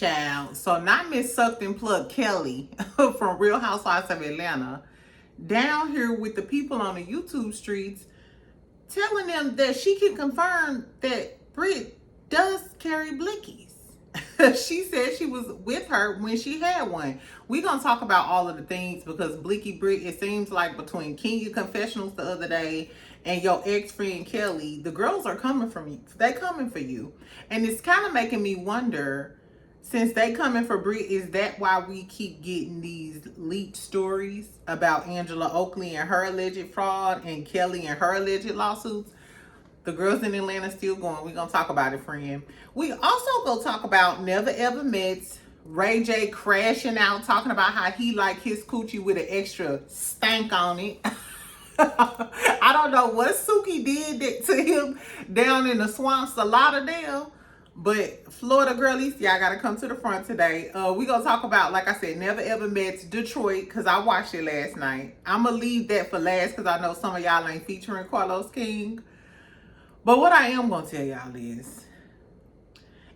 Child. So not Miss Sucked and Plugged Kelli from Real Housewives of Atlanta down here with the people on the YouTube streets telling them that she can confirm that Brit does carry blickies. She said she was with her when she had one. We're going to talk about all of the things because Blicky Brit, it seems like between Kenya confessionals the other day and your ex-friend Kelli, the girls are coming from you. They coming for you. And it's kind of making me wonder, since they coming for Brit, is that why we keep getting these leaked stories about Angela Oakley and her alleged fraud and Kelli and her alleged lawsuits? The girls in Atlanta still going. We're going to talk about it, friend. We also go talk about Never Ever Met's Ray J crashing out, talking about how he like his coochie with an extra stank on it. I don't know what Suki did to him down in the swamps of Lauderdale, but Florida girlies, y'all got to come to the front today. We going to talk about, like I said, Never Ever Met's Detroit, because I watched it last night. I'm going to leave that for last because I know some of y'all ain't featuring Carlos King. But what I am going to tell y'all is,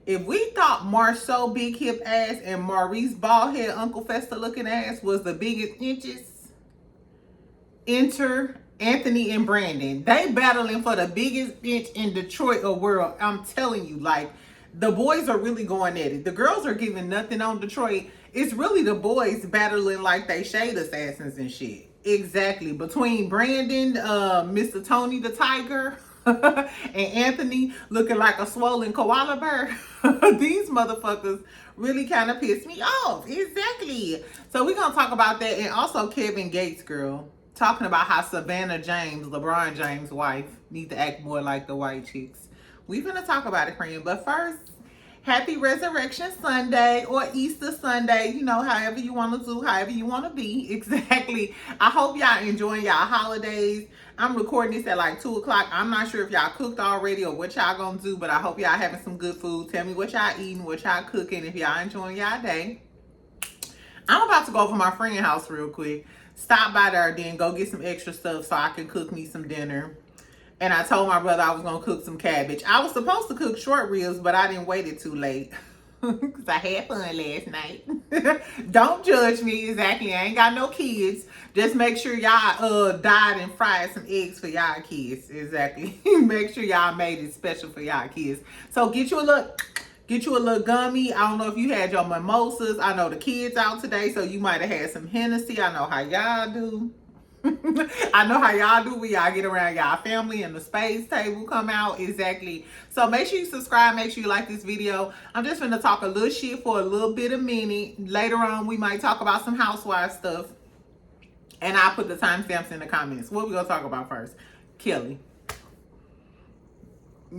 if we thought Marceau big hip ass and Maurice bald head Uncle Fester looking ass was the biggest inches, enter Anthony and Brandon. They battling for the biggest inch in Detroit or world. I'm telling you, like, the boys are really going at it. The girls are giving nothing on Detroit. It's really the boys battling like they shade assassins and shit. Exactly. Between Brandon, Mr. Tony the Tiger, and Anthony looking like a swollen koala bear. These motherfuckers really kind of pissed me off. Exactly. So we're going to talk about that. And also Kevin Gates, girl, talking about how Savannah James, LeBron James' wife, need to act more like the white chicks. We're going to talk about it, friend. But first, happy Resurrection Sunday or Easter Sunday, you know, however you want to do, however you want to be. Exactly. I hope y'all enjoying y'all holidays. I'm recording this at like 2 o'clock. I'm not sure if y'all cooked already or what y'all gonna do, but I hope y'all having some good food. Tell me what y'all eating, what y'all cooking, if y'all enjoying y'all day. I'm about to go over my friend's house real quick. Stop by there, then go get some extra stuff so I can cook me some dinner. And I told my brother I was going to cook some cabbage. I was supposed to cook short ribs, but I didn't wait it too late. Because I had fun last night. Don't judge me. Exactly. I ain't got no kids. Just make sure y'all dyed and fried some eggs for y'all kids. Exactly. Make sure y'all made it special for y'all kids. So get you a little gummy. I don't know if you had your mimosas. I know the kids out today, so you might have had some Hennessy. I know how y'all do. I know how y'all do when y'all get around y'all family and the space table come out. Exactly. So make sure you subscribe. Make sure you like this video. I'm just going to talk a little shit for a little bit of minute. Later on, we might talk about some housewife stuff. And I'll put the timestamps in the comments. What we going to talk about first? Kelli.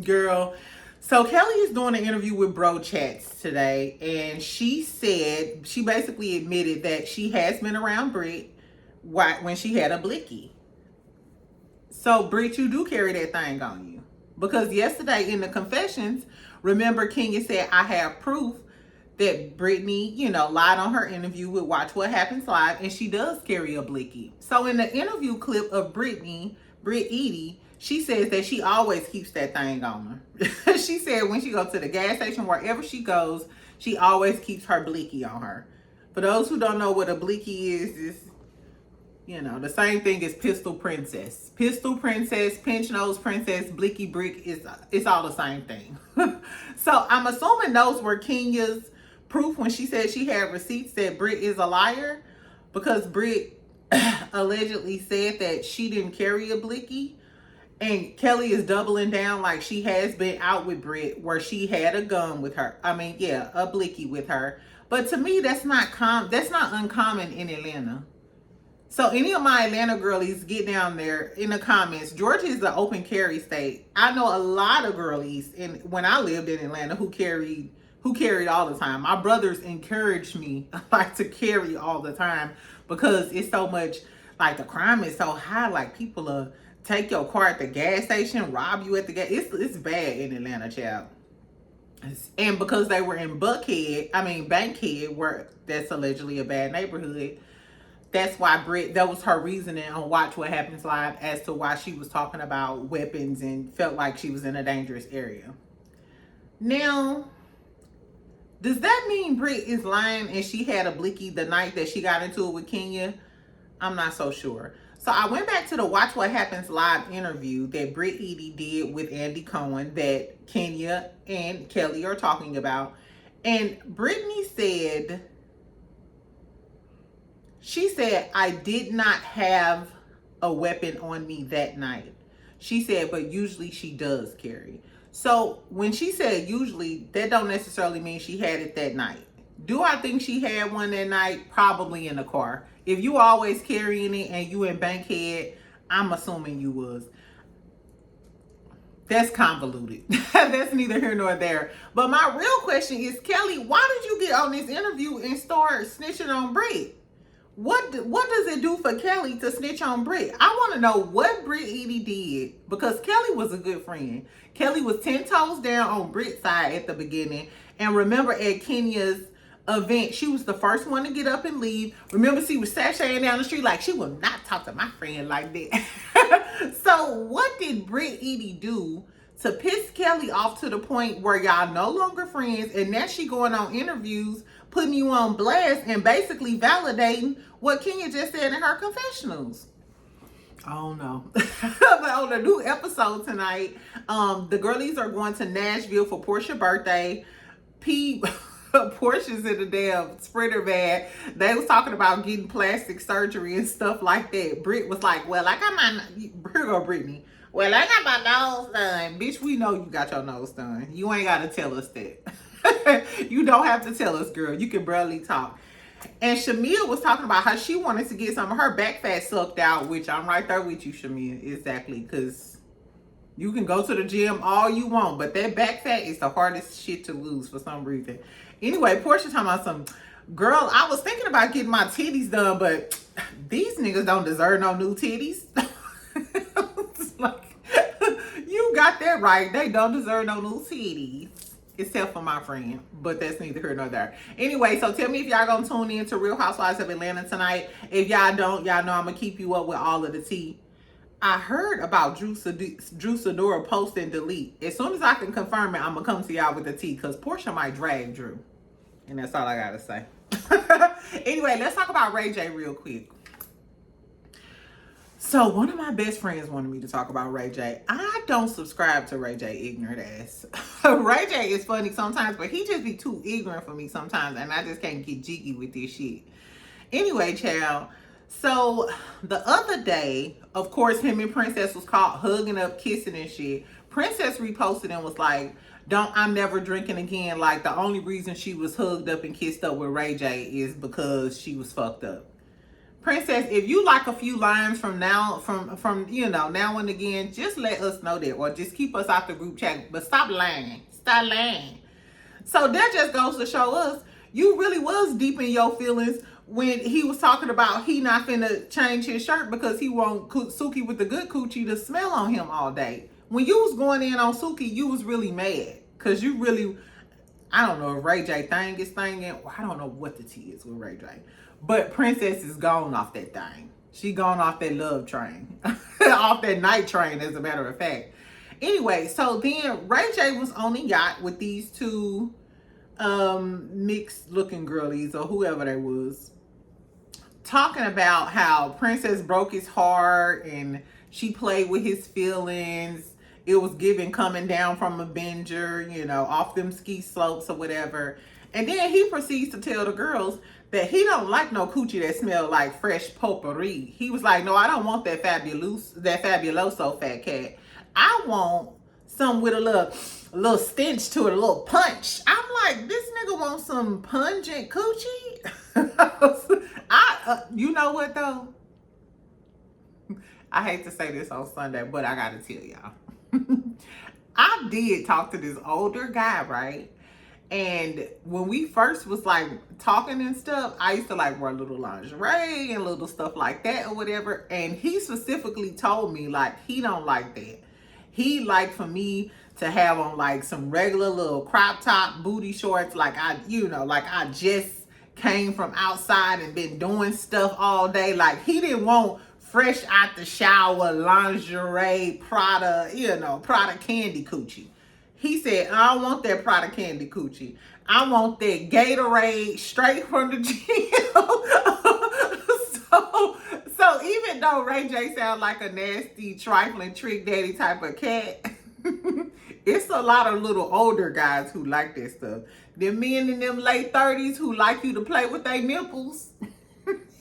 Girl. So Kelli is doing an interview with Bro Chats today. And she said, she basically admitted that she has been around Brit when she had a blicky. So Brit, you do carry that thing on you, because yesterday in the confessions, remember Kenya said, I have proof that Brittany, you know, lied on her interview with Watch What Happens Live, and she does carry a blicky. So in the interview clip of Brit Edie, she says that she always keeps that thing on her. She said when she goes to the gas station, wherever she goes, she always keeps her blicky on her. For those who don't know what a blicky is, you know, the same thing as Pistol Princess. Pistol Princess, Pinch Nose Princess, Blicky Brick, it's all the same thing. So I'm assuming those were Kenya's proof when she said she had receipts that Brit is a liar, because Brit allegedly said that she didn't carry a blicky. And Kelli is doubling down like she has been out with Brit where she had a gun with her. I mean, yeah, a blicky with her. But to me, that's not uncommon in Atlanta. So any of my Atlanta girlies, get down there in the comments. Georgia is an open carry state. I know a lot of girlies when I lived in Atlanta who carried all the time. My brothers encouraged me like to carry all the time because it's so much, like, the crime is so high. Like, people take your car at the gas station, rob you at the gas. It's bad in Atlanta, child. And because they were in Bankhead, where that's allegedly a bad neighborhood. That's why Brit, that was her reasoning on Watch What Happens Live as to why she was talking about weapons and felt like she was in a dangerous area. Now, Does that mean Brit is lying and she had a blicky the night that she got into it with Kenya? I'm not so sure. So I went back to the Watch What Happens live interview that Brit Edie did with Andy Cohen that Kenya and Kelli are talking about. And Brittany said, she said, I did not have a weapon on me that night. She said, but usually she does carry. So when she said usually, that don't necessarily mean she had it that night. Do I think she had one that night? Probably in the car. If you always carrying it and you in Bankhead, I'm assuming you was. That's convoluted. That's neither here nor there. But my real question is, Kelli, why did you get on this interview and start snitching on Brit? What does it do for Kelli to snitch on Brit? I want to know what Brit Edie did, because Kelli was a good friend. Kelli was 10 toes down on Brit's side at the beginning. And remember at Kenya's event, she was the first one to get up and leave. Remember, she was sashaying down the street like, she will not talk to my friend like that. So what did Brit Edie do to piss Kelli off to the point where y'all no longer friends, and now she going on interviews putting you on blast and basically validating what Kenya just said in her confessionals? I don't know. But on the new episode tonight, the girlies are going to Nashville for Portia's birthday. Portia's in the damn Sprinter van. They was talking about getting plastic surgery and stuff like that. Brit was like, well, I got my, Brit or Brittany, well, I got my nose done. Bitch, we know you got your nose done. You ain't got to tell us that. You don't have to tell us, girl. You can barely talk. And Shamia was talking about how she wanted to get some of her back fat sucked out, which I'm right there with you, Shamia. Exactly. Because you can go to the gym all you want, but that back fat is the hardest shit to lose for some reason. Anyway, Portia talking about some, girl, I was thinking about getting my titties done, but these niggas don't deserve no new titties. It's like, you got that right. They don't deserve no new titties. Except for my friend, but that's neither here nor there. Anyway, so tell me if y'all gonna tune in to Real Housewives of Atlanta tonight. If y'all don't, y'all know I'm gonna keep you up with all of the tea. I heard about Drew Sidora post and delete. As soon as I can confirm it, I'm gonna come to y'all with the tea, because Portia might drag Drew. And that's all I gotta say. Anyway, let's talk about Ray J real quick. So one of my best friends wanted me to talk about Ray J. I don't subscribe to Ray J ignorant ass. Ray J is funny sometimes, but he just be too ignorant for me sometimes, and I just can't get jiggy with this shit. Anyway, child. So the other day, of course, him and Princess was caught hugging up, kissing and shit. Princess reposted and was like, I'm never drinking again. Like, the only reason she was hugged up and kissed up with Ray J is because she was fucked up. Princess, if you like a few lines from now, from you know, now and again, just let us know that, or just keep us out the group chat. But stop lying. Stop lying. So that just goes to show us you really was deep in your feelings when he was talking about he not finna change his shirt because he want Suki with the good coochie to smell on him all day. When you was going in on Suki, you was really mad because you really, I don't know if Ray J thing is thinging. I don't know what the tea is with Ray J. But Princess is gone off that thing. She gone off that love train. Off that night train, as a matter of fact. Anyway, so then Ray J was on the yacht with these two mixed looking girlies, or whoever they was, talking about how Princess broke his heart and she played with his feelings. It was giving coming down from a binger, you know, off them ski slopes or whatever. And then he proceeds to tell the girls that he don't like no coochie that smell like fresh potpourri. He was like, no, I don't want that fabuloso fat cat. I want some with a little stench to it, a little punch. I'm like, this nigga wants some pungent coochie? You know what though? I hate to say this on Sunday, but I gotta tell y'all. I did talk to this older guy, right? And when we first was like talking and stuff, I used to like wear little lingerie and little stuff like that or whatever. And he specifically told me like he don't like that. He like for me to have on like some regular little crop top booty shorts, like I just came from outside and been doing stuff all day. Like he didn't want fresh out the shower lingerie Prada, Prada candy coochie. He said, I don't want that Prada candy coochie. I want that Gatorade straight from the gym. so even though Ray J sounds like a nasty, trifling trick daddy type of cat, it's a lot of little older guys who like that stuff. Them men in them late 30s who like you to play with their nipples.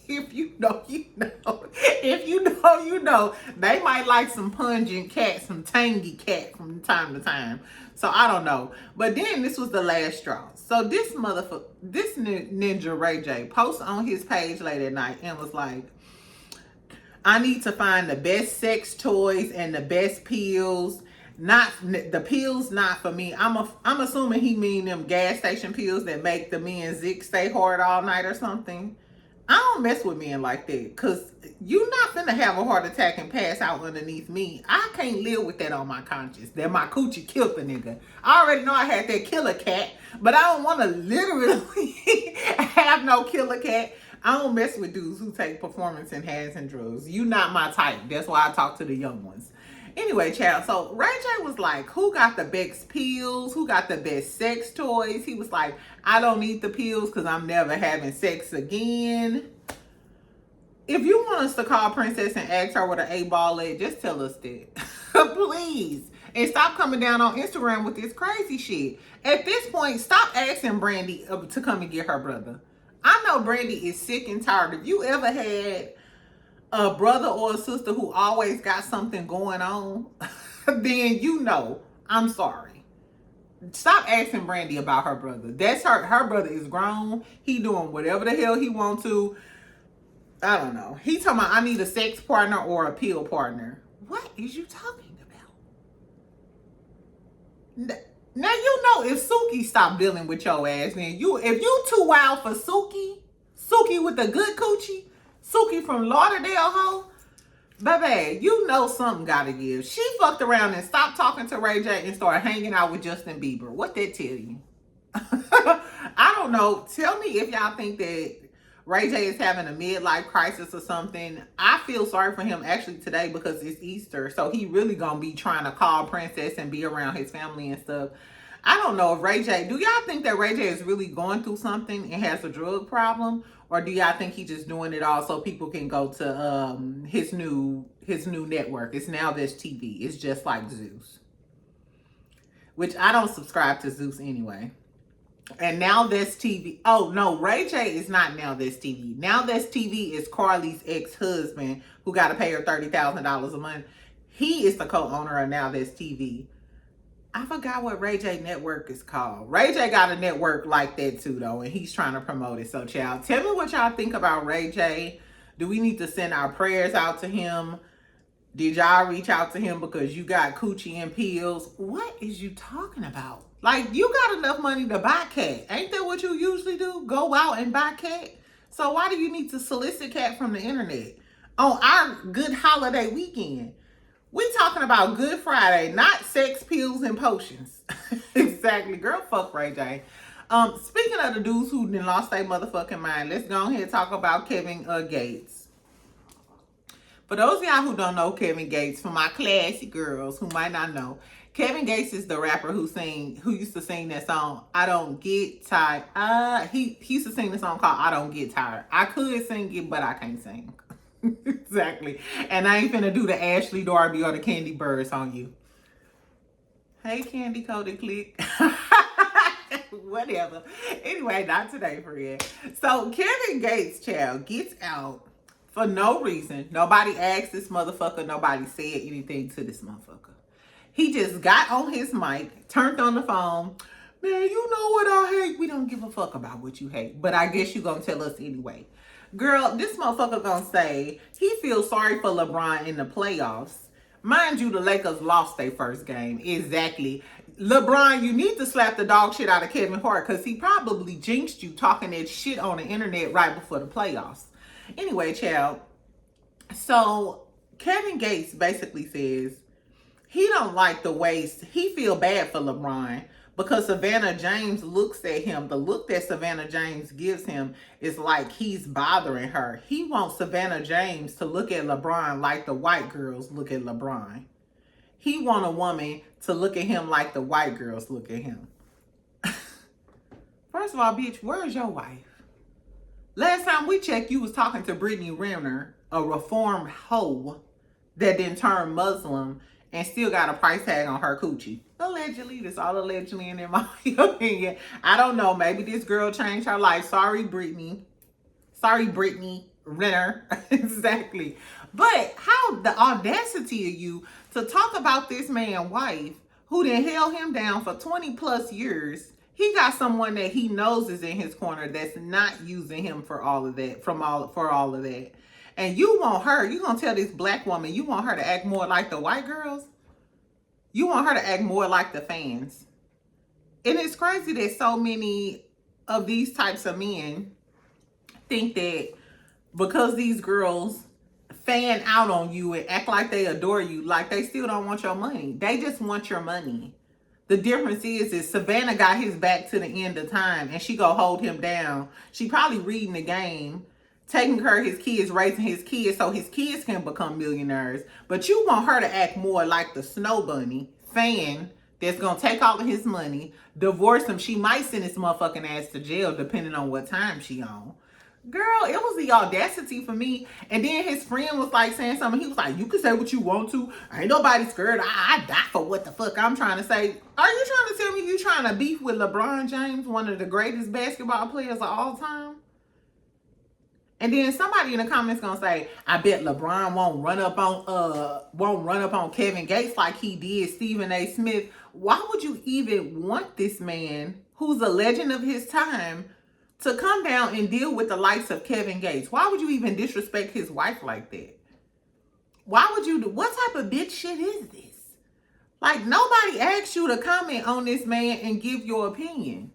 If you know, you know. If you know, you know. They might like some pungent cat, some tangy cat from time to time. So I don't know. But then this was the last straw. So this ninja Ray J posted on his page late at night and was like, I need to find the best sex toys and the best pills. Not the pills, not for me. I'm assuming he mean them gas station pills that make the men zick stay hard all night or something. I don't mess with men like that, because you not finna have a heart attack and pass out underneath me. I can't live with that on my conscience, that my coochie killed the nigga. I already know I had that killer cat, but I don't want to literally have no killer cat. I don't mess with dudes who take performance enhancing drugs. You not my type. That's why I talk to the young ones. Anyway, child, so Ray J was like, who got the best pills? Who got the best sex toys? He was like, I don't need the pills because I'm never having sex again. If you want us to call Princess and ask her what an A-ball is, just tell us that. Please. And stop coming down on Instagram with this crazy shit. At this point, stop asking Brandy to come and get her brother. I know Brandy is sick and tired. If you ever had a brother or a sister who always got something going on, then you know, I'm sorry. Stop asking Brandy about her brother. That's her brother is grown. He doing whatever the hell he want to. I don't know. He talking about, I need a sex partner or a pill partner. What is you talking about? Now you know if Suki stop dealing with your ass, then if you too wild for Suki with the good coochie, Suki from Lauderdale, ho, baby, you know something gotta give. She fucked around and stopped talking to Ray J and started hanging out with Justin Bieber. What that tell you? I don't know. Tell me if y'all think that Ray J is having a midlife crisis or something. I feel sorry for him actually today because it's Easter. So he really gonna be trying to call Princess and be around his family and stuff. I don't know if Ray J, do y'all think that Ray J is really going through something and has a drug problem? Or do y'all think he's just doing it all so people can go to his new network? It's Now That's TV. It's just like Zeus. Which I don't subscribe to Zeus anyway. And Now That's TV. Oh, no, Ray J is not Now That's TV. Now That's TV is Carly's ex-husband who got to pay her $30,000 a month. He is the co-owner of Now That's TV. I forgot what Ray J network is called. Ray J got a network like that too, though, and he's trying to promote it. So, child, tell me what y'all think about Ray J. Do we need to send our prayers out to him? Did y'all reach out to him because you got coochie and pills? What is you talking about? Like, you got enough money to buy cat. Ain't that what you usually do? Go out and buy cat? So why do you need to solicit cat from the internet on our good holiday weekend? We talking about Good Friday, not sex, pills, and potions. Exactly. Girl, fuck Ray J. Speaking of the dudes who done lost their motherfucking mind, let's go ahead and talk about Kevin Gates. For those of y'all who don't know Kevin Gates, for my classy girls who might not know, Kevin Gates is the rapper who used to sing that song, I Don't Get Tired. He used to sing the song called I Don't Get Tired. I could sing it, but I can't sing. Exactly. And I ain't finna do the Ashley Darby or the Candy Birds on you. Hey, Candy Coded Click. Whatever. Anyway, not today, friend. So Kevin Gates, child, gets out for no reason. Nobody asked this motherfucker. Nobody said anything to this motherfucker. He just got on his mic, turned on the phone. Man, you know what I hate? We don't give a fuck about what you hate. But I guess you gonna tell us anyway. Girl, this motherfucker gonna say he feels sorry for LeBron in the playoffs. Mind you, the Lakers lost their first game. Exactly. LeBron, you need to slap the dog shit out of Kevin Hart because he probably jinxed you talking that shit on the internet right before the playoffs. Anyway, child. So Kevin Gates basically says he don't like the way he feel bad for LeBron because Savannah James looks at him. The look that Savannah James gives him is like he's bothering her. He wants Savannah James to look at LeBron like the white girls look at LeBron. He want a woman to look at him like the white girls look at him. First of all, bitch, where's your wife? Last time we checked, you was talking to Brittany Renner, a reformed hoe that then turned Muslim and still got a price tag on her coochie. Allegedly, that's all allegedly, and in my opinion, I don't know. Maybe this girl changed her life. Sorry, Brittany. Sorry, Brittany Renner. Exactly. But how the audacity of you to talk about this man's wife who then held him down for 20 plus years. He got someone that he knows is in his corner that's not using him for all of that, for all of that. And you want her, you gonna tell this black woman, you want her to act more like the white girls? You want her to act more like the fans. And it's crazy that so many of these types of men think that because these girls fan out on you and act like they adore you, like they still don't want your money. They just want your money. The difference is Savannah got his back to the end of time and she go hold him down. She probably reading the game, taking care of his kids, raising his kids so his kids can become millionaires. But you want her to act more like the snow bunny fan that's going to take all of his money, divorce him. She might send his motherfucking ass to jail depending on what time she on. Girl, it was the audacity for me. And then his friend was like saying something. He was like, you can say what you want to. Ain't nobody scared. I die for what the fuck I'm trying to say. Are you trying to tell me you trying to beef with LeBron James, one of the greatest basketball players of all time? And then somebody in the comments gonna say, I bet LeBron won't run up on Kevin Gates like he did Stephen A. Smith. Why would you even want this man who's a legend of his time to come down and deal with the likes of Kevin Gates? Why would you even disrespect his wife like that? Why would you do? What type of bitch shit is this? Like, nobody asked you to comment on this man and give your opinion.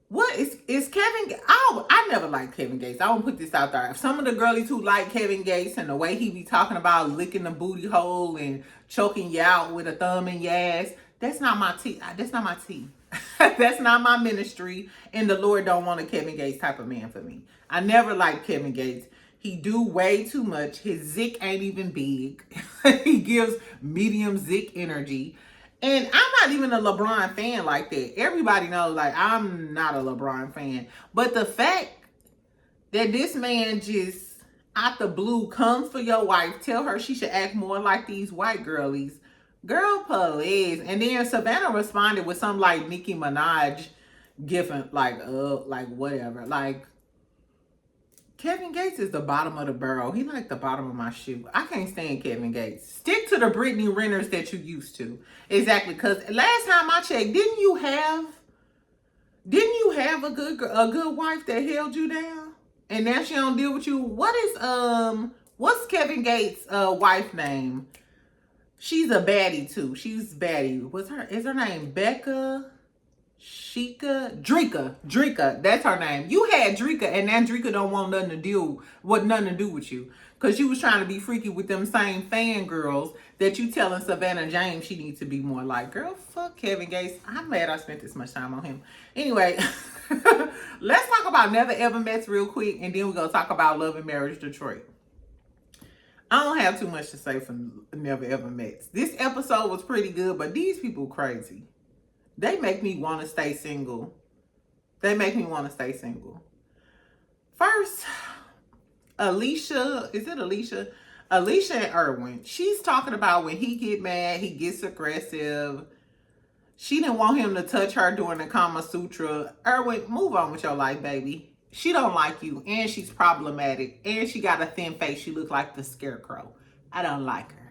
What is Kevin? I never liked Kevin Gates. I won't put this out there. Some of the girlies who like Kevin Gates and the way he be talking about licking the booty hole and choking you out with a thumb in your ass, that's not my tea. That's not my tea. That's not my ministry, and the Lord don't want a Kevin Gates type of man for me. I never liked Kevin Gates. He do way too much. His zick ain't even big. He gives medium zick energy. And I'm not even a LeBron fan like that. Everybody knows, like, I'm not a LeBron fan. But the fact that this man just out the blue comes for your wife, tell her she should act more like these white girlies. Girl, please. And then Savannah responded with some like Nicki Minaj giving like whatever. Like, Kevin Gates is the bottom of the barrel. He like the bottom of my shoe. I can't stand Kevin Gates. Stick to the Brittany Renners that you used to. Exactly. Because last time I checked, didn't you have a good wife that held you down? And now she don't deal with you. What's Kevin Gates' wife name? She's a baddie too. She's baddie. Is her name Becca? Drika. That's her name. You had Drika, and that Drika don't want nothing to do with you. Cause you was trying to be freaky with them same fangirls that you telling Savannah James she needs to be more like. Girl, fuck Kevin Gates. I'm mad I spent this much time on him. Anyway, let's talk about Never Ever Mets real quick, and then we're gonna talk about Love and Marriage Detroit. I don't have too much to say from Never Ever Mets. This episode was pretty good, but these people crazy. They make me want to stay single. First, Alicia and Erwin. She's talking about when he get mad, he gets aggressive. She didn't want him to touch her during the Kama Sutra. Erwin, move on with your life, baby. She don't like you, and she's problematic, and she got a thin face. She look like the Scarecrow. I don't like her.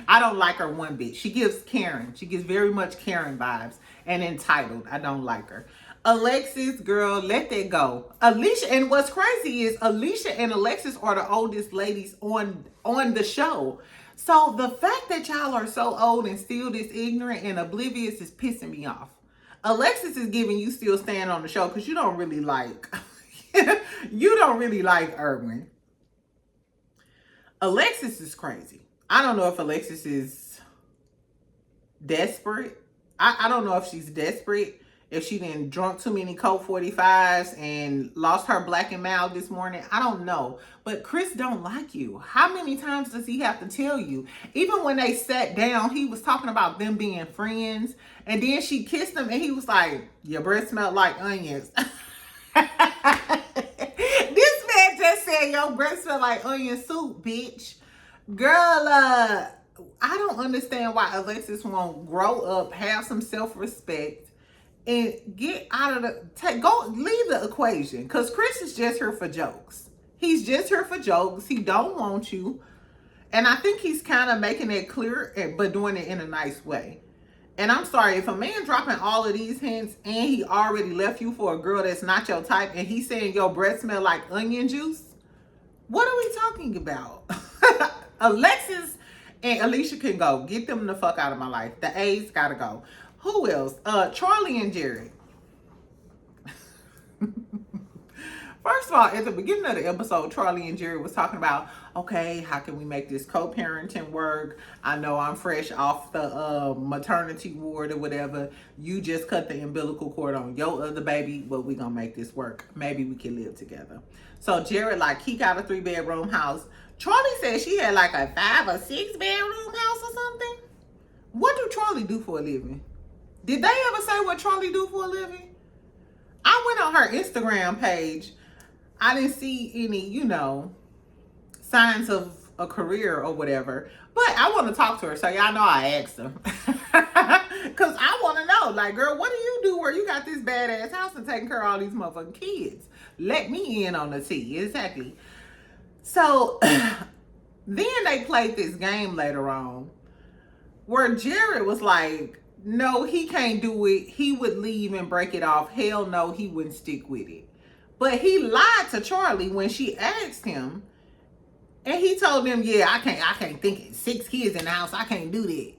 I don't like her one bit. She gives Karen. She gives very much Karen vibes and entitled. I don't like her. Alexis, girl, let that go. Alicia, and what's crazy is Alicia and Alexis are the oldest ladies on the show. So the fact that y'all are so old and still this ignorant and oblivious is pissing me off. Alexis is giving you still stand on the show because you don't really like Erwin. Alexis is crazy. I don't know if Alexis is desperate. I don't know if she's desperate if she didn't drunk too many Coke 45s and lost her black and mild this morning. I don't know. But Chris don't like you. How many times does he have to tell you? Even when they sat down, he was talking about them being friends. And then she kissed him and he was like, your breath smelled like onions. This man just said your breath smelled like onion soup, bitch. Girl, I don't understand why Alexis won't grow up, have some self-respect, and get out of leave the equation. Because Chris is just here for jokes. He's just here for jokes. He don't want you. And I think he's kind of making it clear, but doing it in a nice way. And I'm sorry, if a man dropping all of these hints and he already left you for a girl that's not your type and he's saying your breath smell like onion juice, what are we talking about? Alexis and Alicia can go. Get them the fuck out of my life. The A's gotta go. Who else? Charlie and Jared. First of all, at the beginning of the episode, Charlie and Jared was talking about, okay, how can we make this co-parenting work? I know I'm fresh off the maternity ward or whatever. You just cut the umbilical cord on your other baby, but we gonna make this work. Maybe we can live together. So Jared like, he got a 3-bedroom house. Charlie said she had like a 5 or 6 bedroom house or something. What do Charlie do for a living? Did they ever say what Charlie do for a living? I went on her Instagram page. I didn't see any, signs of a career or whatever. But I want to talk to her, so y'all know I asked her. Because I want to know, like, girl, what do you do where you got this badass house and taking care of all these motherfucking kids? Let me in on the tea. Exactly. So, then they played this game later on where Jared was like, no, he can't do it. He would leave and break it off. Hell no, he wouldn't stick with it. But he lied to Charlie when she asked him. And he told them, yeah, I can't think 6 kids in the house. I can't do that.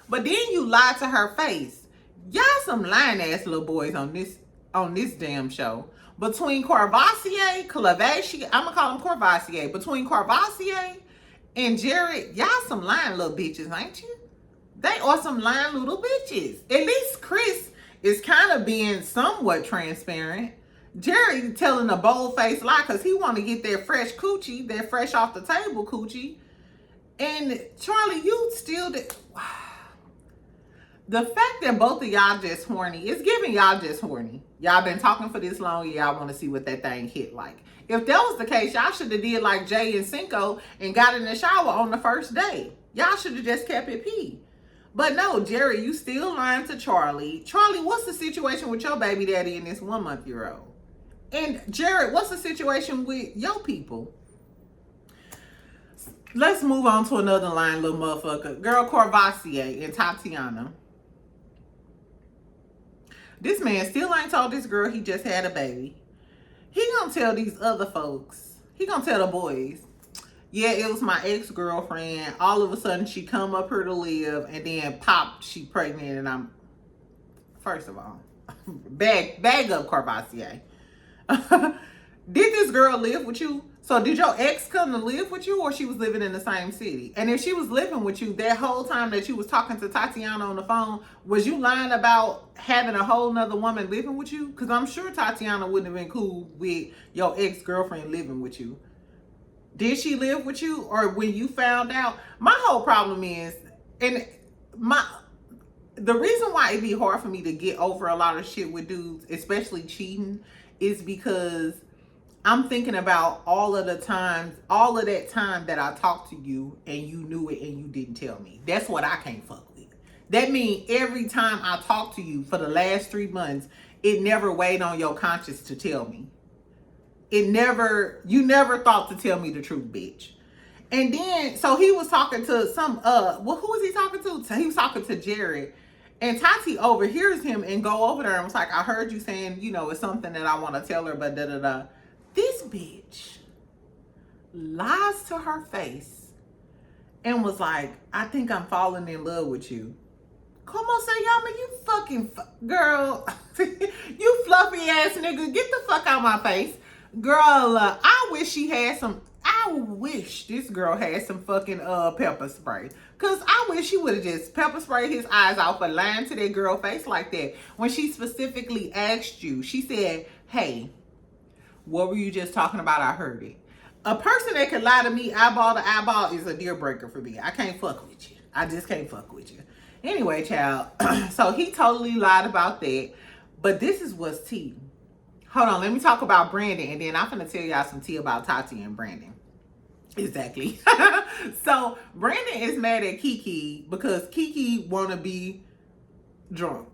But then you lied to her face. Y'all some lying ass little boys on this damn show. Between Courvoisier, I'm gonna call him Courvoisier. Between Courvoisier and Jared, y'all some lying little bitches, ain't you? They are some lying little bitches. At least Chris is kind of being somewhat transparent. Jerry telling a bold-faced lie because he want to get that fresh coochie, that fresh off the table coochie. And Charlie, you still did. The fact that both of y'all just horny is giving y'all just horny. Y'all been talking for this long, y'all want to see what that thing hit like. If that was the case, y'all should have did like Jay and Cinco and got in the shower on the first day. Y'all should have just kept it pee. But no, Jerry, you still lying to Charlie. Charlie, what's the situation with your baby daddy and this 1-month-old? And Jared, what's the situation with your people? Let's move on to another line, little motherfucker. Girl Courvoisier and Tatiana. This man still ain't told this girl he just had a baby. He gonna tell these other folks. He gonna tell the boys. Yeah, it was my ex-girlfriend. All of a sudden, she come up here to live, and then pop, she pregnant, and I'm... First of all, bag up, Courvoisier. Did this girl live with you? So did your ex come to live with you, or she was living in the same city? And if she was living with you that whole time that you was talking to Tatiana on the phone, was you lying about having a whole nother woman living with you? Because I'm sure Tatiana wouldn't have been cool with your ex-girlfriend living with you. Did she live with you? Or when you found out? My whole problem is, and the reason why it'd be hard for me to get over a lot of shit with dudes, especially cheating, is because I'm thinking about all of that time that I talked to you and you knew it and you didn't tell me. That's what I can't fuck with. That means every time I talked to you for the last 3 months, it never weighed on your conscience to tell me. You never thought to tell me the truth, bitch. And then, so he was talking to who was he talking to? He was talking to Jared. And Tati overhears him and go over there and was like, I heard you saying, it's something that I want to tell her, but da-da-da. This bitch lies to her face and was like, I think I'm falling in love with you. Come on, Sayama, you fucking girl. You fluffy ass nigga, get the fuck out my face. Girl, I wish she had some, I I wish this girl had some fucking pepper spray. Cause I wish she would have just pepper sprayed his eyes out for lying to that girl face like that. When she specifically asked you, she said, hey, what were you just talking about? I heard it. A person that can lie to me eyeball to eyeball is a deal breaker for me. I can't fuck with you. I just can't fuck with you. Anyway, child. So he totally lied about that. But this is what's tea. Hold on, let me talk about Brandon, and then I'm gonna tell y'all some tea about Tati and Brandon. Exactly. So Brandon is mad at Kiki because Kiki wanna be drunk.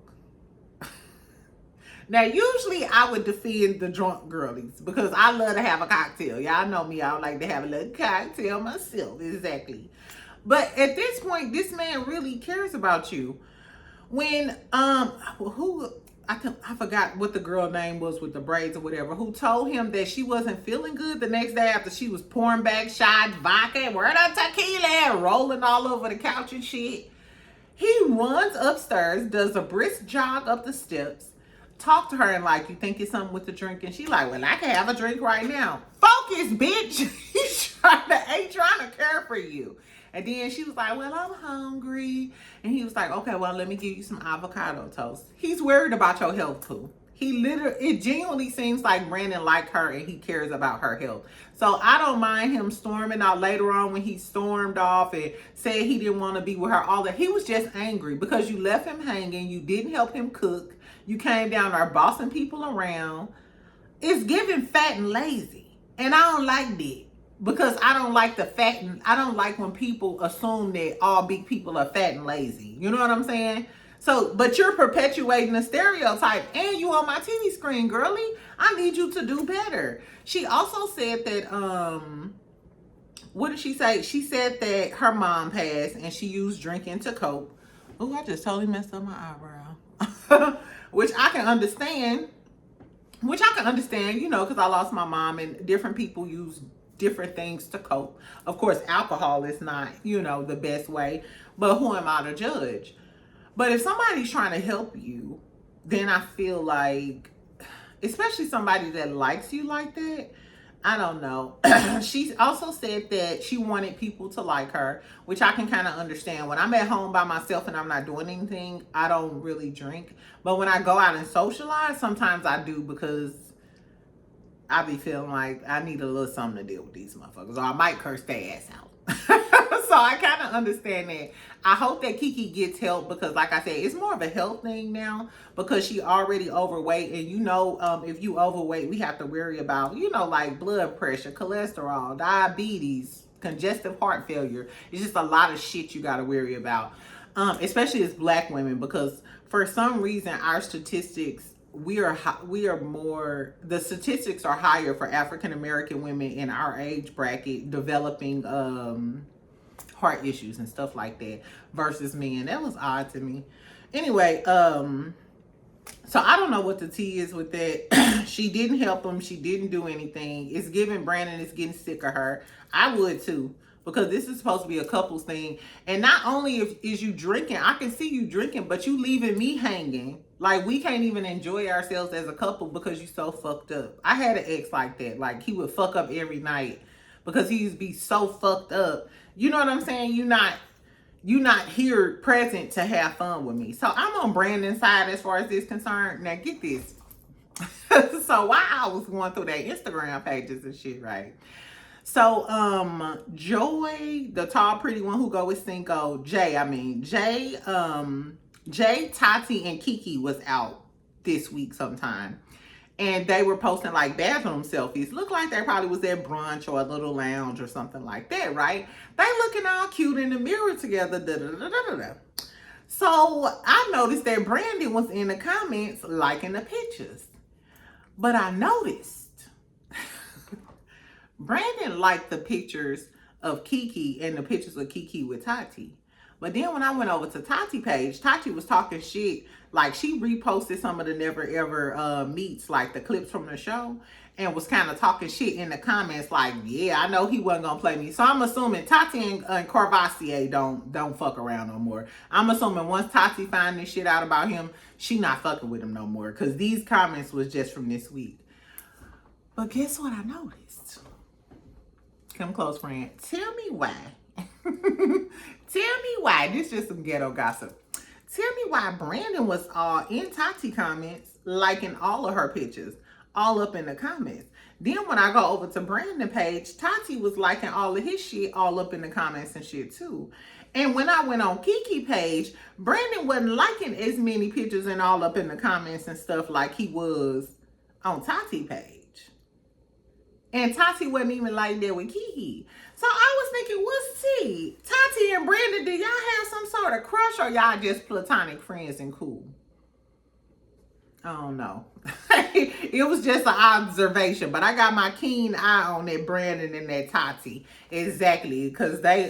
Now, usually I would defend the drunk girlies because I love to have a cocktail. Y'all know me, I would like to have a little cocktail myself. Exactly. But at this point, this man really cares about you. When I forgot what the girl name was with the braids or whatever, who told him that she wasn't feeling good the next day after she was pouring back shot vodka, where the tequila, rolling all over the couch and shit. He runs upstairs, does a brisk jog up the steps, talk to her and like, you think it's something with the drink? And she like, well, I can have a drink right now. Focus, bitch. He's trying to care for you. And then she was like, well, I'm hungry. And he was like, okay, well, let me give you some avocado toast. He's worried about your health too. It genuinely seems like Brandon liked her and he cares about her health. So I don't mind him storming out later on when he stormed off and said he didn't want to be with her, all that. He was just angry because you left him hanging. You didn't help him cook. You came down there bossing people around. It's giving fat and lazy. And I don't like that. Because I don't like I don't like when people assume that all big people are fat and lazy. You know what I'm saying? So, but you're perpetuating a stereotype and you on my TV screen, girly. I need you to do better. She also said that, what did she say? She said that her mom passed and she used drinking to cope. Oh, I just totally messed up my eyebrow. Which I can understand, you know, because I lost my mom and different people use different things to cope. Of course, alcohol is not, you know, the best way, but who am I to judge? But if somebody's trying to help you, then I feel like, especially somebody that likes you like that, I don't know. She also said that she wanted people to like her, which I can kind of understand. When I'm at home by myself and I'm not doing anything, I don't really drink. But when I go out and socialize, sometimes I do because I be feeling like I need a little something to deal with these motherfuckers, or I might curse their ass out. So I kind of understand that. I hope that Kiki gets help because, like I said, it's more of a health thing now because she already overweight. And, you know, if you overweight, we have to worry about, you know, like blood pressure, cholesterol, diabetes, congestive heart failure. It's just a lot of shit you got to worry about, especially as Black women, because for some reason our statistics, the statistics are higher for African American women in our age bracket developing heart issues and stuff like that versus men. That was odd to me. Anyway, so I don't know what the tea is with that. She didn't help him. She didn't do anything. It's giving Brandon is getting sick of her. I would too. Because this is supposed to be a couples thing. And not only is you drinking, I can see you drinking, but you leaving me hanging. Like, we can't even enjoy ourselves as a couple because you so fucked up. I had an ex like that. Like, he would fuck up every night because he used to be so fucked up. You know what I'm saying? You're not here present to have fun with me. So I'm on Brandon's side as far as this concerned. Now, get this. So while I was going through their Instagram pages and shit, right? So, Joy, the tall, pretty one who go with Cinco, Jay, Tati, and Kiki was out this week sometime. And they were posting like bathroom selfies. Looked like they probably was at brunch or a little lounge or something like that, right? They looking all cute in the mirror together, da-da-da-da-da-da. So, I noticed that Brandon was in the comments liking the pictures. But I noticed Brandon liked the pictures of Kiki and the pictures of Kiki with Tati. But then when I went over to Tati page, Tati was talking shit. Like, she reposted some of the Never Ever meets, like the clips from the show, and was kind of talking shit in the comments like, yeah, I know he wasn't going to play me. So I'm assuming Tati and Carvassier don't fuck around no more. I'm assuming once Tati find this shit out about him, she not fucking with him no more. Because these comments was just from this week. But guess what I noticed? Come close, friend. Tell me why. Tell me why. This is just some ghetto gossip. Tell me why Brandon was all in Tati comments, liking all of her pictures, all up in the comments. Then when I go over to Brandon page, Tati was liking all of his shit all up in the comments and shit too. And when I went on Kiki page, Brandon wasn't liking as many pictures and all up in the comments and stuff like he was on Tati page. And Tati wasn't even like that with Kiki. So I was thinking, what's tea? Tati and Brandon, do y'all have some sort of crush or y'all just platonic friends and cool? I don't know. It was just an observation, but I got my keen eye on that Brandon and that Tati. Exactly, because they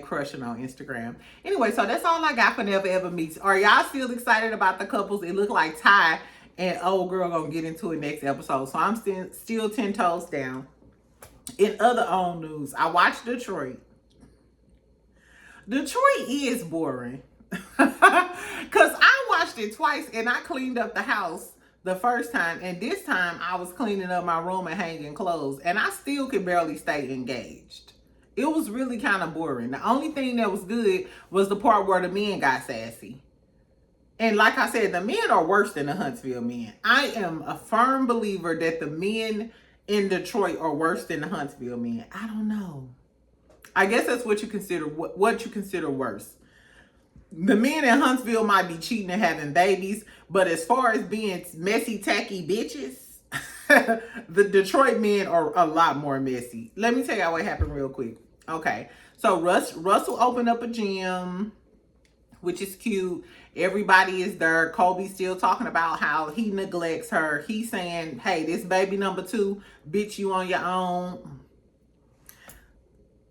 crushing on Instagram. Anyway, so that's all I got for Never Ever Meets. Are y'all still excited about the couples? It looked like Ty and old girl gonna get into it next episode. So I'm still 10 toes down. In other old news, I watched Detroit. Detroit is boring. Cause I watched it twice and I cleaned up the house the first time, and this time I was cleaning up my room and hanging clothes, and I still could barely stay engaged. It was really kind of boring. The only thing that was good was the part where the men got sassy. And like I said, the men are worse than the Huntsville men. I am a firm believer that the men in Detroit are worse than the Huntsville men. I don't know. I guess that's what you consider worse. The men in Huntsville might be cheating and having babies, but as far as being messy, tacky bitches, the Detroit men are a lot more messy. Let me tell y'all what happened real quick. Okay, so Russell opened up a gym, which is cute. Everybody is there. Kobe's still talking about how he neglects her. He's saying, hey, this baby number 2, bitch, you on your own.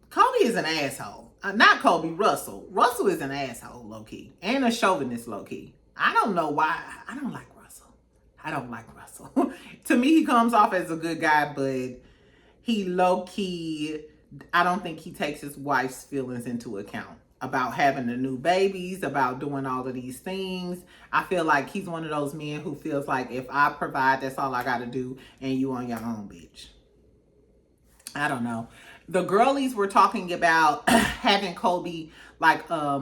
Kobe is an asshole. Not Kobe, Russell. Russell is an asshole, low-key. And a chauvinist, low-key. I don't know why. I don't like Russell. To me, he comes off as a good guy, but he low-key, I don't think he takes his wife's feelings into account about having the new babies, about doing all of these things. I feel like he's one of those men who feels like if I provide, that's all I got to do, and you on your own, bitch. I don't know. The girlies were talking about having Kobe like a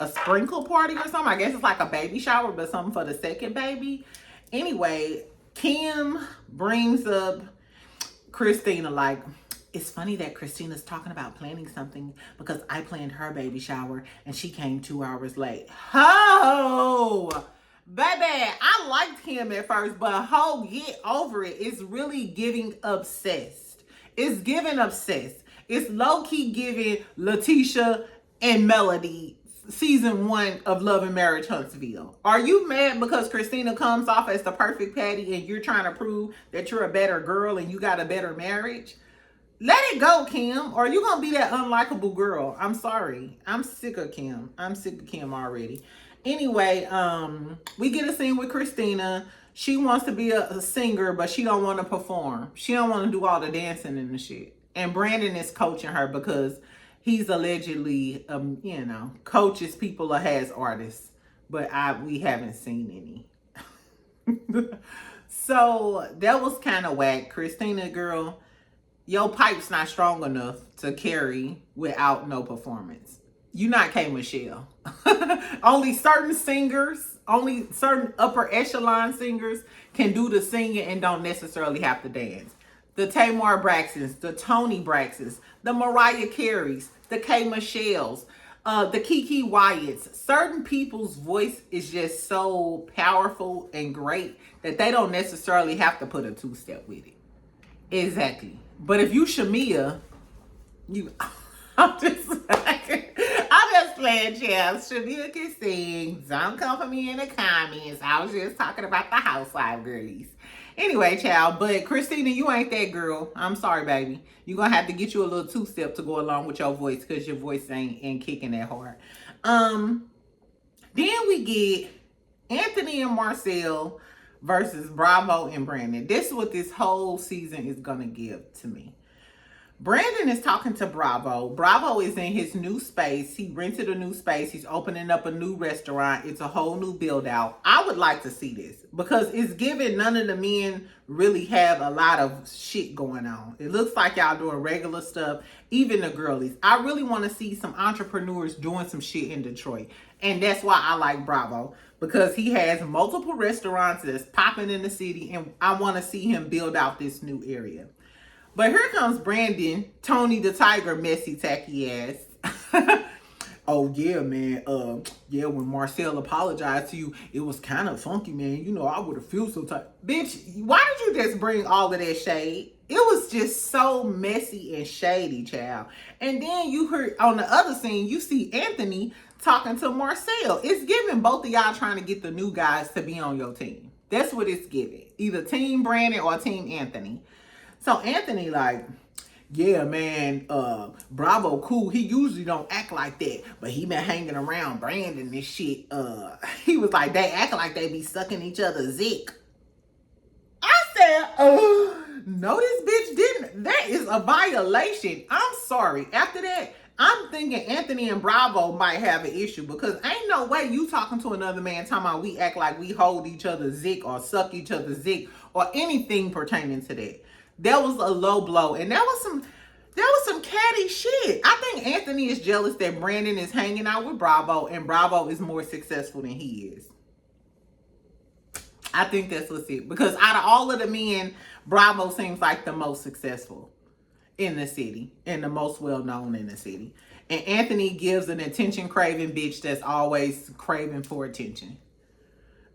sprinkle party or something. I guess it's like a baby shower, but something for the second baby. Anyway, Kim brings up Christina like, it's funny that Christina's talking about planning something because I planned her baby shower and she came 2 hours late. Ho! Baby, I liked Kim at first, but get over it. It's really giving obsessed. It's giving obsessed. It's low-key giving Letitia and Melody season 1 of Love and Marriage Huntsville. Are you mad because Christina comes off as the perfect patty and you're trying to prove that you're a better girl and you got a better marriage? Let it go, Kim, or you're going to be that unlikable girl. I'm sorry. I'm sick of Kim. I'm sick of Kim already. Anyway, we get a scene with Christina. She wants to be a singer, but she don't want to perform. She don't want to do all the dancing and the shit. And Brandon is coaching her because he's allegedly, coaches people or has artists. But we haven't seen any. So that was kind of whack. Christina, girl, your pipe's not strong enough to carry without no performance. You not K. Michelle. Only certain upper echelon singers can do the singing and don't necessarily have to dance. The Tamar Braxtons, the Toni Braxtons, the Mariah Careys, the K. Michelle's, the Kiki Wyatts. Certain people's voice is just so powerful and great that they don't necessarily have to put a 2-step with it. Exactly. But if you Shamia, I'm just playing, child. Shamia can sing. Don't come for me in the comments. I was just talking about the Housewives girlies. Anyway, child, but Christina, you ain't that girl. I'm sorry, baby. You're going to have to get you a little 2-step to go along with your voice because your voice ain't kicking that hard. Then we get Anthony and Marcel versus Bravo and Brandon. This is what this whole season is going to give to me. Brandon is talking to Bravo. Bravo is in his new space. He rented a new space. He's opening up a new restaurant. It's a whole new build out. I would like to see this because it's given none of the men really have a lot of shit going on. It looks like y'all doing regular stuff, even the girlies. I really want to see some entrepreneurs doing some shit in Detroit. And that's why I like Bravo, because he has multiple restaurants that's popping in the city, and I want to see him build out this new area. But here comes Brandon, Tony the Tiger, messy, tacky ass. Oh, yeah, man. Yeah, when Marcel apologized to you, it was kind of funky, man. You know, I would have felt so tight. Bitch, why did you just bring all of that shade? It was just so messy and shady, child. And then you heard on the other scene, you see Anthony talking to Marcel. It's giving both of y'all trying to get the new guys to be on your team. That's what it's giving. Either Team Brandon or Team Anthony. So Anthony like, yeah, man, Bravo cool. He usually don't act like that, but he been hanging around Brandon and shit. He was like, they act like they be sucking each other's zick. I said, no, this bitch didn't. That is a violation. I'm sorry. After that, I'm thinking Anthony and Bravo might have an issue, because ain't no way you talking to another man talking about we act like we hold each other's zick or suck each other's zick or anything pertaining to that. That was a low blow, and that was some catty shit. I think Anthony is jealous that Brandon is hanging out with Bravo and Bravo is more successful than he is. I think that's what's it. Because out of all of the men, Bravo seems like the most successful in the city and the most well-known in the city. And Anthony gives an attention-craving bitch that's always craving for attention.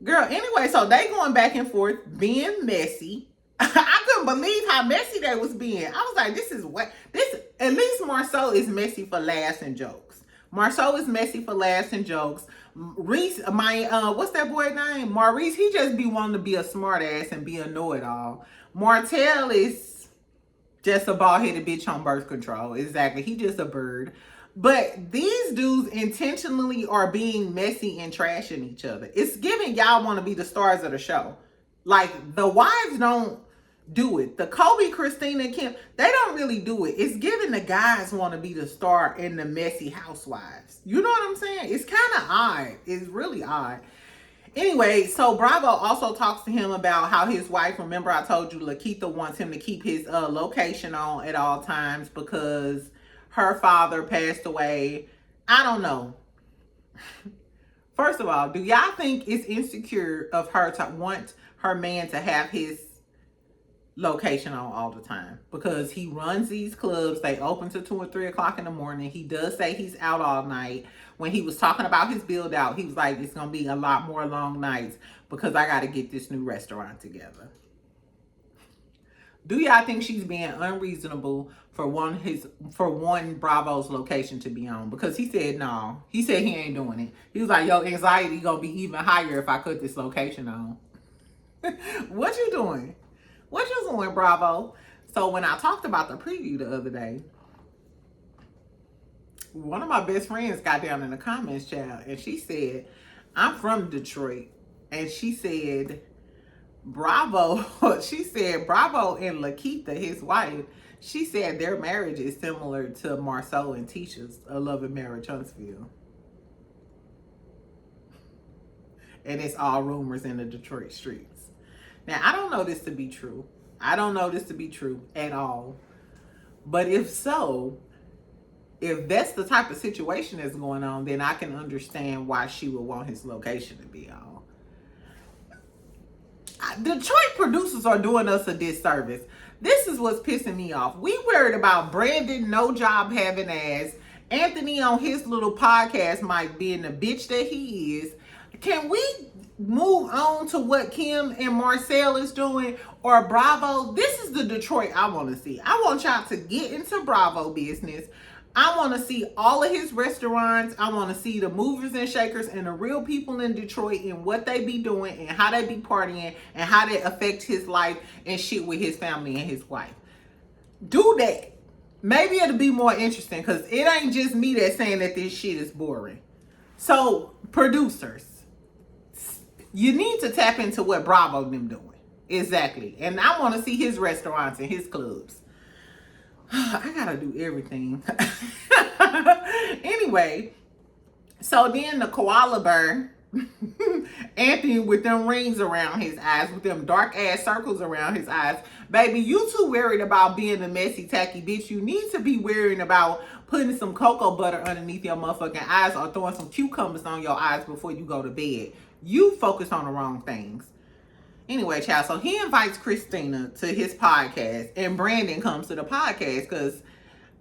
Girl, anyway, so they going back and forth, being messy. I couldn't believe how messy they was being. I was like, this is what this. At least Marceau is messy for laughs and jokes. Marceau is messy for laughs and jokes. Reese, what's that boy name? Maurice. He just be wanting to be a smart ass and be a know-it-all. Martell is just a bald-headed bitch on birth control. Exactly. He just a bird. But these dudes intentionally are being messy and trashing each other. It's giving y'all want to be the stars of the show. Like, the wives don't do it. The Kobe, Christina, Kim, they don't really do it. It's giving the guys want to be the star in the messy housewives. You know what I'm saying? It's kind of odd. It's really odd. Anyway, so Bravo also talks to him about how his wife, remember I told you Lakeitha wants him to keep his location on at all times because her father passed away. I don't know. First of all, do y'all think it's insecure of her to want her man to have his location on all the time? Because he runs these clubs. They open to 2 or 3 o'clock in the morning. He does say he's out all night. When he was talking about his build out, he was like, it's going to be a lot more long nights because I got to get this new restaurant together. Do y'all think she's being unreasonable for one Bravo's location to be on? Because he said no. He said he ain't doing it. He was like, yo, anxiety going to be even higher if I cut this location on. What you doing? What you doing, Bravo? So when I talked about the preview the other day, one of my best friends got down in the comments, child, and she said, I'm from Detroit. And she said, Bravo, she said, Bravo and Lakeitha, his wife, she said their marriage is similar to Marceau and Tisha's A Love and Marriage Huntsville. And it's all rumors in the Detroit streets. Now, I don't know this to be true. I don't know this to be true at all. But if so, if that's the type of situation that's going on, then I can understand why she would want his location to be on. Detroit producers are doing us a disservice. This is what's pissing me off. We worried about Brandon, no job having ass. Anthony on his little podcast might being the bitch that he is. Can we move on to what Kim and Marcel is doing or Bravo? This is the Detroit I want to see. I want y'all to get into Bravo business. I want to see all of his restaurants. I want to see the movers and shakers and the real people in Detroit and what they be doing and how they be partying and how that affects his life and shit with his family and his wife. Do that. Maybe it'll be more interesting because it ain't just me that's saying that this shit is boring. So, producers, you need to tap into what Bravo them doing. Exactly. And I want to see his restaurants and his clubs. I gotta do everything. Anyway, so then the koala bear, Anthony, with them rings around his eyes, with them dark ass circles around his eyes. Baby, you too worried about being a messy, tacky bitch. You need to be worrying about putting some cocoa butter underneath your motherfucking eyes or throwing some cucumbers on your eyes before you go to bed. You focus on the wrong things. Anyway, child, so he invites Christina to his podcast, and Brandon comes to the podcast because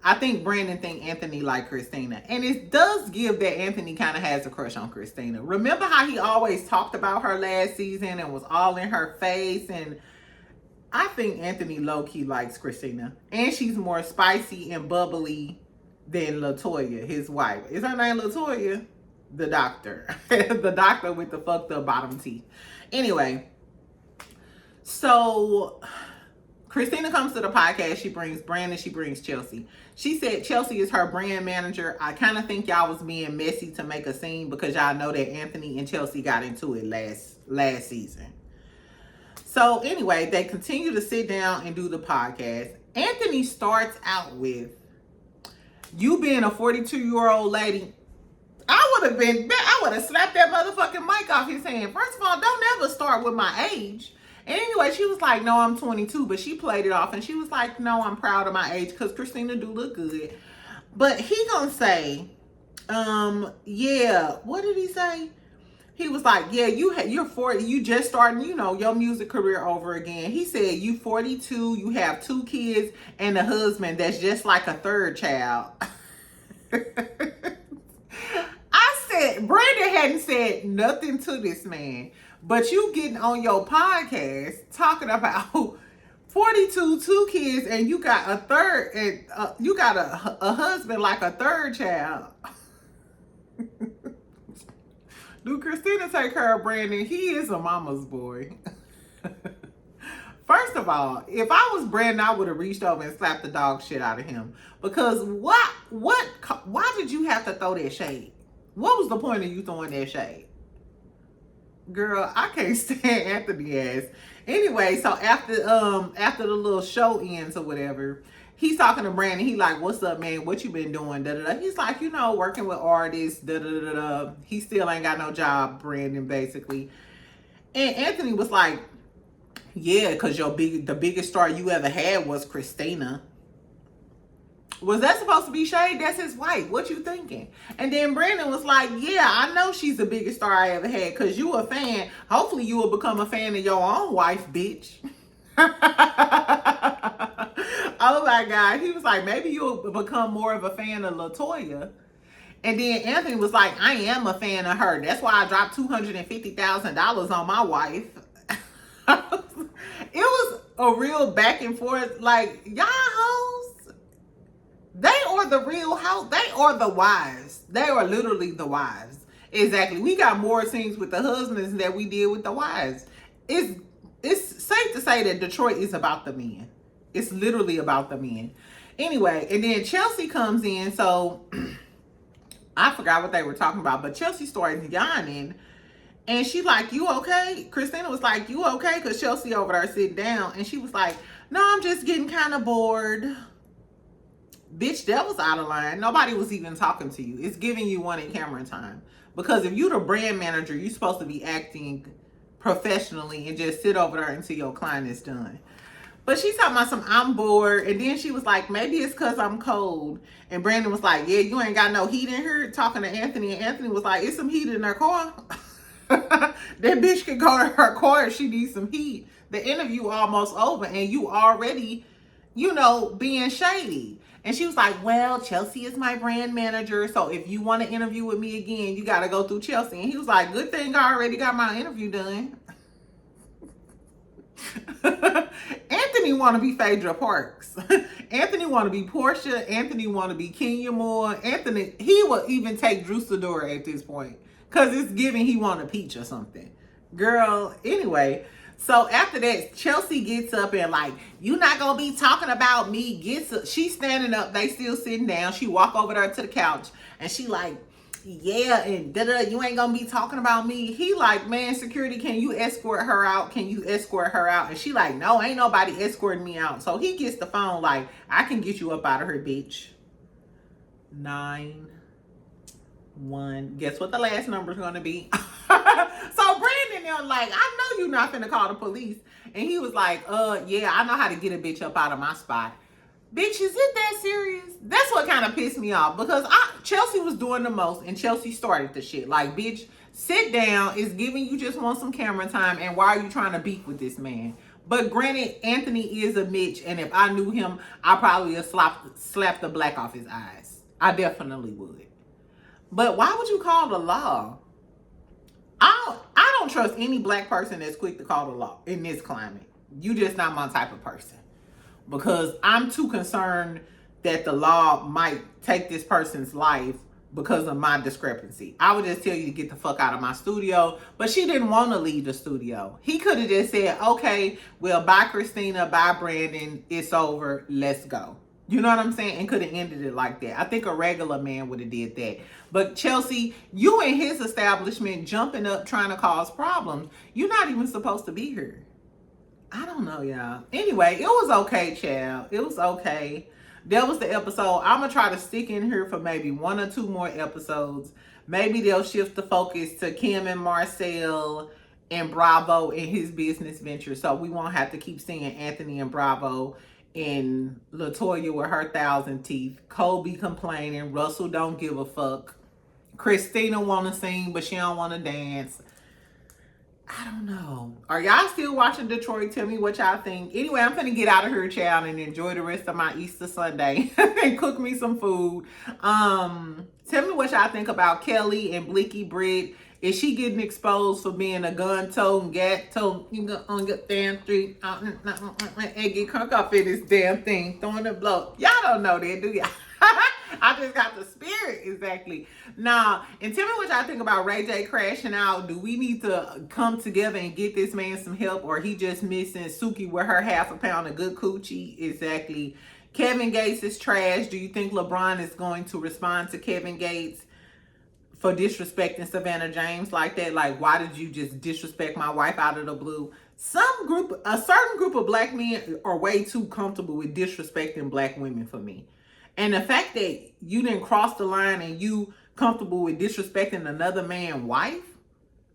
I think Brandon think Anthony like Christina. And it does give that Anthony kind of has a crush on Christina. Remember how he always talked about her last season and was all in her face? And I think Anthony low-key likes Christina. And she's more spicy and bubbly than LaToya, his wife. Is her name LaToya? The doctor. The doctor with the fucked up bottom teeth. Anyway, so Christina comes to the podcast. She brings Brandon. She brings Chelsea. She said Chelsea is her brand manager. I kind of think y'all was being messy to make a scene because y'all know that Anthony and Chelsea got into it last season. So anyway, they continue to sit down and do the podcast. Anthony starts out with, you being a 42-year-old lady, I would have slapped that motherfucking mic off his hand. First of all, don't ever start with my age. And anyway, she was like, no, I'm 22, but she played it off and she was like, no, I'm proud of my age because Christina do look good. But he gonna say, yeah, what did he say? He was like, yeah, you're 40, you just starting, your music career over again. He said, you 42, you have 2 kids and a husband that's just like a third child. I said, Brandon hadn't said nothing to this man. But you getting on your podcast talking about 42, 2 kids, and you got a third, and you got a husband like a third child. Do Christina take care of Brandon? He is a mama's boy. First of all, if I was Brandon, I would have reached over and slapped the dog shit out of him. Because why did you have to throw that shade? What was the point of you throwing that shade? Girl, I can't stand Anthony ass. Anyway, so after the little show ends or whatever, he's talking to Brandon. He like, what's up, man? What you been doing? Da, da, da. He's like, working with artists. Da, da, da, da. He still ain't got no job, Brandon, basically. And Anthony was like, yeah, because the biggest star you ever had was Christina. Was that supposed to be shade? That's his wife. What you thinking? And then Brandon was like, yeah, I know she's the biggest star I ever had because you a fan. Hopefully you will become a fan of your own wife, bitch. Oh my God. He was like, maybe you'll become more of a fan of LaToya. And then Anthony was like, I am a fan of her. That's why I dropped $250,000 on my wife. It was a real back and forth. Like, y'all hoes. They are the real house. They are the wives. They are literally the wives. Exactly. We got more scenes with the husbands than we did with the wives. It's safe to say that Detroit is about the men. It's literally about the men. Anyway, and then Chelsea comes in. So I forgot what they were talking about, but Chelsea started yawning. And she like, you okay? Christina was like, you okay? Because Chelsea over there sitting down. And she was like, no, I'm just getting kind of bored. Bitch, that was out of line. Nobody was even talking to you. It's giving you one in camera time. Because if you're the brand manager, you're supposed to be acting professionally and just sit over there until your client is done. But she's talking about I'm bored. And then she was like, maybe it's because I'm cold. And Brandon was like, yeah, you ain't got no heat in here. Talking to Anthony. And Anthony was like, it's some heat in her car. That bitch can go to her car if she needs some heat. The interview almost over and you already, being shady. And she was like, well, Chelsea is my brand manager. So if you want to interview with me again, you got to go through Chelsea. And he was like, good thing I already got my interview done. Anthony want to be Phaedra Parks. Anthony want to be Portia. Anthony want to be Kenya Moore. Anthony, he will even take Drew Sidora at this point. Because it's giving he want a peach or something. Girl, anyway. So after that, Chelsea gets up and like, you not going to be talking about me. She's standing up. They still sitting down. She walk over there to the couch. And she like, yeah, and da-da, you ain't gonna be talking about me. He like, man, security, can you escort her out? Can you escort her out? And she like, no, ain't nobody escorting me out. So he gets the phone like, I can get you up out of her, bitch. 911. Guess what the last number is gonna be? So Brandon, they're like, I know you're not gonna call the police. And he was like, yeah, I know how to get a bitch up out of my spot. Bitch, is it that serious? That's what kind of pissed me off, because Chelsea was doing the most and Chelsea started the shit. Like, bitch, sit down. It's giving you just want some camera time, and why are you trying to beef with this man? But granted, Anthony is a Mitch, and if I knew him, I probably would slapped the black off his eyes. I definitely would. But why would you call the law? I don't trust any black person that's quick to call the law in this climate. You just not my type of person. Because I'm too concerned that the law might take this person's life because of my discrepancy. I would just tell you to get the fuck out of my studio. But she didn't want to leave the studio. He could have just said, okay, well, bye Christina, bye Brandon, it's over, let's go. You know what I'm saying? And could have ended it like that. I think a regular man would have did that. But Chelsea, you and his establishment jumping up trying to cause problems. You're not even supposed to be here. I don't know, y'all. Anyway, it was okay, child. It was okay. That was the episode. I'm going to try to stick in here for maybe 1 or 2 more episodes. Maybe they'll shift the focus to Kim and Marcel and Bravo in his business venture. So we won't have to keep seeing Anthony and Bravo and LaToya with her 1,000 teeth. Kobe complaining. Russell don't give a fuck. Christina want to sing, but she don't want to dance. I don't know. Are y'all still watching Detroit? Tell me what y'all think. Anyway, I'm finna get out of here, child, and enjoy the rest of my Easter Sunday and cook me some food. Tell me what y'all think about Kelli and Blicky Brit. Is she getting exposed for being a gun-toting, gat-toting, you go on your damn street, and get crunk up in this damn thing, throwing the blow? Y'all don't know that, do y'all? I just got the spirit, exactly. Now, and tell me what y'all think about Ray J crashing out. Do we need to come together and get this man some help, or he just missing Suki with her ½ a pound of good coochie? Exactly. Kevin Gates is trash. Do you think LeBron is going to respond to Kevin Gates for disrespecting Savannah James like that? Like, why did you just disrespect my wife out of the blue? A certain group of black men are way too comfortable with disrespecting black women for me. And the fact that you didn't cross the line and you comfortable with disrespecting another man's wife,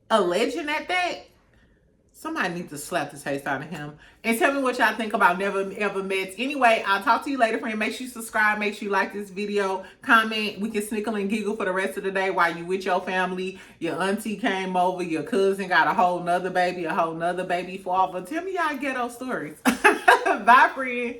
a legend at that, somebody needs to slap the taste out of him. And tell me what y'all think about Never Ever Met. Anyway, I'll talk to you later, friend. Make sure you subscribe. Make sure you like this video. Comment. We can snickle and giggle for the rest of the day while you with your family. Your auntie came over. Your cousin got a whole nother baby father. Tell me y'all ghetto stories. Bye, friend.